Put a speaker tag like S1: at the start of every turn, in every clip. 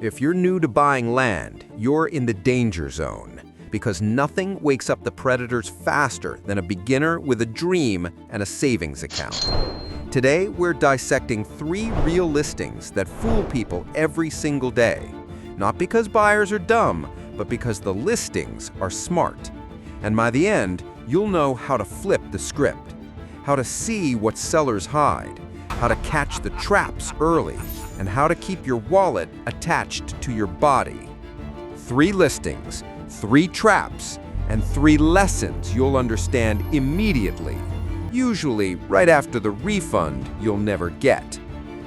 S1: If you're new to buying land, you're in the danger zone, because nothing wakes up the predators faster than a beginner with a dream and a savings account. Today, we're dissecting 3 real listings that fool people every single day. Not because buyers are dumb, but because the listings are smart. And by the end, you'll know how to flip the script, how to see what sellers hide, how to catch the traps early, and how to keep your wallet attached to your body. 3 listings, 3 traps, and 3 lessons you'll understand immediately, usually right after the refund you'll never get.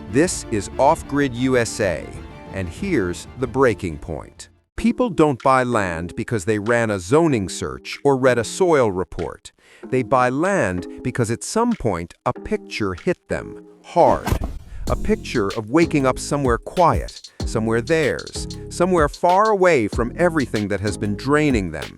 S1: This is Off-Grid USA, and here's the breaking point. People don't buy land because they ran a zoning search or read a soil report. They buy land because at some point a picture hit them hard. A picture of waking up somewhere quiet, somewhere theirs, somewhere far away from everything that has been draining them.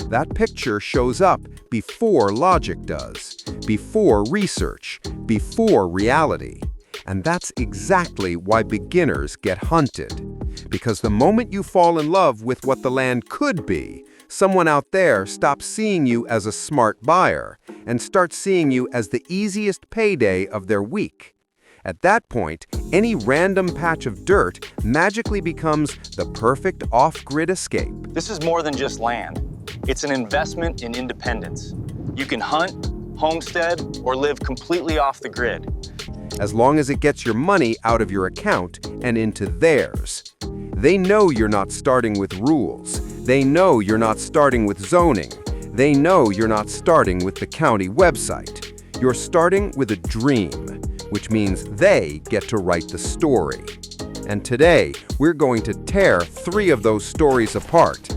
S1: That picture shows up before logic does, before research, before reality. And that's exactly why beginners get hunted. Because the moment you fall in love with what the land could be, someone out there stops seeing you as a smart buyer and starts seeing you as the easiest payday of their week. At that point, any random patch of dirt magically becomes the perfect off-grid escape.
S2: This is more than just land. It's an investment in independence. You can hunt, homestead, or live completely off the grid.
S1: As long as it gets your money out of your account and into theirs. They know you're not starting with rules. They know you're not starting with zoning. They know you're not starting with the county website. You're starting with a dream, which means they get to write the story. And today, we're going to tear 3 of those stories apart.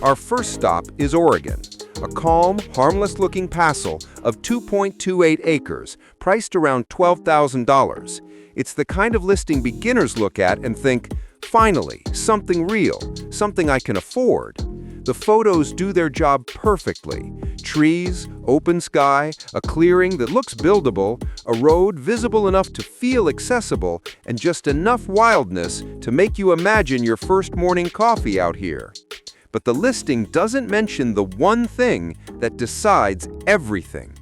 S1: Our first stop is Oregon, a calm, harmless-looking parcel of 2.28 acres, priced around $12,000. It's the kind of listing beginners look at and think, finally, something real, something I can afford. The photos do their job perfectly. Trees, open sky, a clearing that looks buildable, a road visible enough to feel accessible, and just enough wildness to make you imagine your first morning coffee out here. But the listing doesn't mention the one thing that decides everything.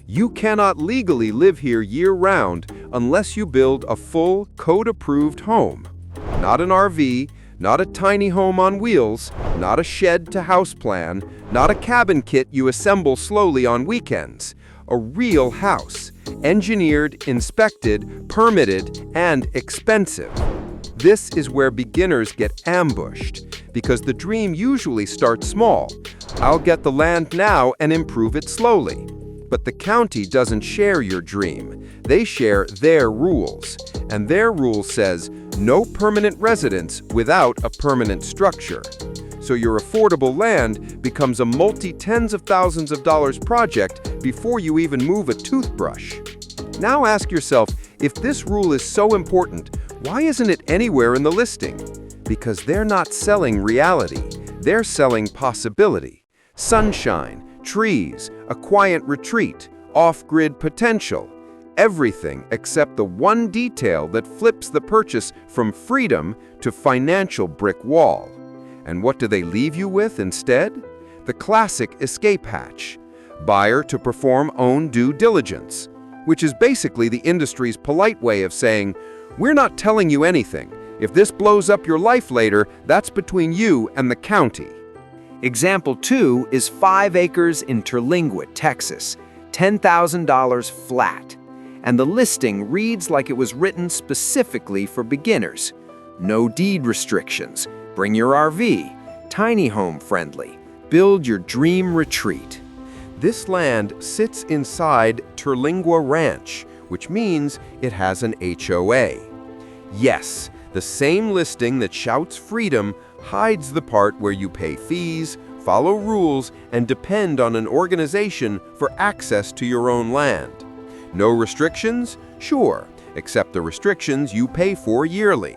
S1: You cannot legally live here year-round unless you build a full, code-approved home. Not an RV, not a tiny home on wheels, not a shed to house plan, not a cabin kit you assemble slowly on weekends. A real house, engineered, inspected, permitted, and expensive. This is where beginners get ambushed, because the dream usually starts small. I'll get the land now and improve it slowly. But the county doesn't share your dream. They share their rules. And their rule says, no permanent residence without a permanent structure. So your affordable land becomes a multi-tens of thousands of dollars project before you even move a toothbrush. Now ask yourself, if this rule is so important, why isn't it anywhere in the listing? Because they're not selling reality. They're selling possibility. Sunshine, trees, a quiet retreat, off-grid potential. Everything except the one detail that flips the purchase from freedom to financial brick wall. And what do they leave you with instead? The classic escape hatch. Buyer to perform own due diligence, which is basically the industry's polite way of saying, we're not telling you anything. If this blows up your life later, that's between you and the county.
S3: Example 2 is 5 acres in Terlingua, Texas, $10,000 flat. And the listing reads like it was written specifically for beginners. No deed restrictions, bring your RV, tiny home friendly, build your dream retreat.
S1: This land sits inside Terlingua Ranch, which means it has an HOA. Yes, the same listing that shouts freedom hides the part where you pay fees, follow rules, and depend on an organization for access to your own land. No restrictions? Sure, except the restrictions you pay for yearly.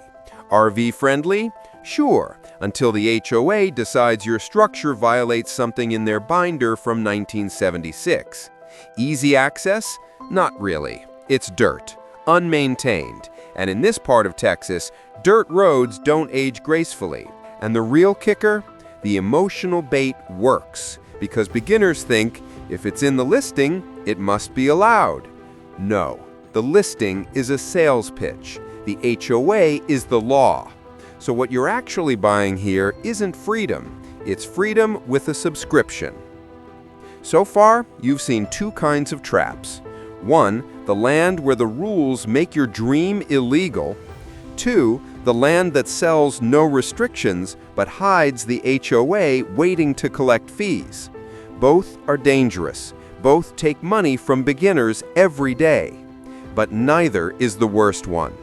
S1: RV friendly? Sure, until the HOA decides your structure violates something in their binder from 1976. Easy access? Not really. It's dirt. unmaintained. And in this part of Texas, dirt roads don't age gracefully. And the real kicker? The emotional bait works, because beginners think if it's in the listing, it must be allowed. No, the listing is a sales pitch. The HOA is the law. So what you're actually buying here isn't freedom. It's freedom with a subscription. So far, you've seen two kinds of traps. One, the land where the rules make your dream illegal. Two, the land that sells no restrictions but hides the HOA waiting to collect fees. Both are dangerous. Both take money from beginners every day. But neither is the worst one.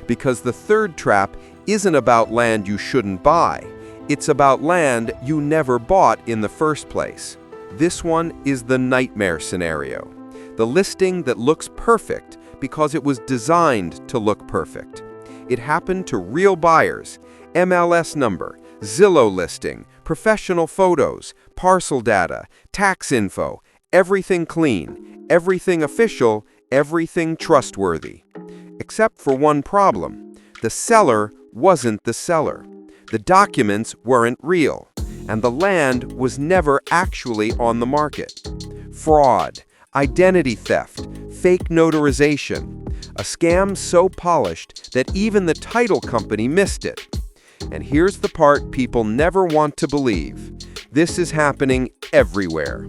S1: Because the third trap isn't about land you shouldn't buy. It's about land you never bought in the first place. This one is the nightmare scenario. The listing that looks perfect because it was designed to look perfect. It happened to real buyers, MLS number, Zillow listing, professional photos, parcel data, tax info, everything clean, everything official, everything trustworthy. Except for one problem. The seller wasn't the seller. The documents weren't real, and the land was never actually on the market. Fraud, identity theft, fake notarization. A scam so polished that even the title company missed it. And here's the part people never want to believe. This is happening everywhere.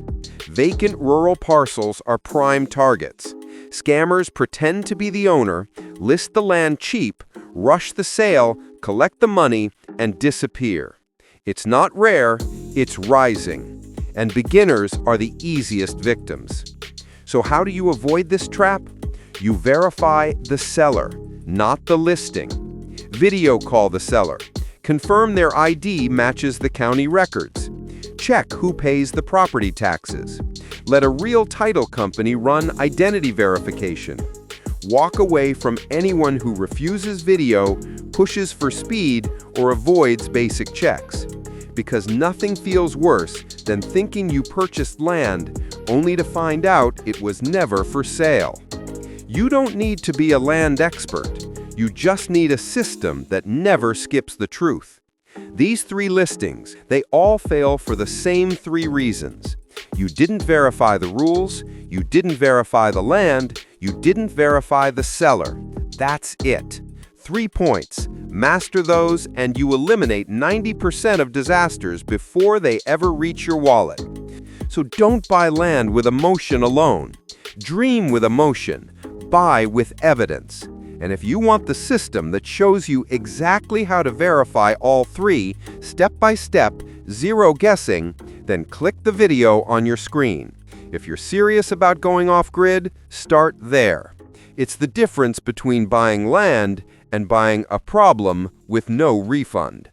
S1: Vacant rural parcels are prime targets. Scammers pretend to be the owner, list the land cheap, rush the sale, collect the money, and disappear. It's not rare, it's rising. And beginners are the easiest victims. So how do you avoid this trap? You verify the seller, not the listing. Video call the seller. Confirm their ID matches the county records. Check who pays the property taxes. Let a real title company run identity verification. Walk away from anyone who refuses video, pushes for speed, or avoids basic checks. Because nothing feels worse than thinking you purchased land only to find out it was never for sale. You don't need to be a land expert. You just need a system that never skips the truth. These three listings, they all fail for the same three reasons. You didn't verify the rules, you didn't verify the land, you didn't verify the seller. That's it. 3 points. Master those and you eliminate 90% of disasters before they ever reach your wallet. So don't buy land with emotion alone. Dream with emotion. Buy with evidence. And if you want the system that shows you exactly how to verify all three, step by step, zero guessing, then click the video on your screen. If you're serious about going off-grid, start there. It's the difference between buying land and buying a problem with no refund.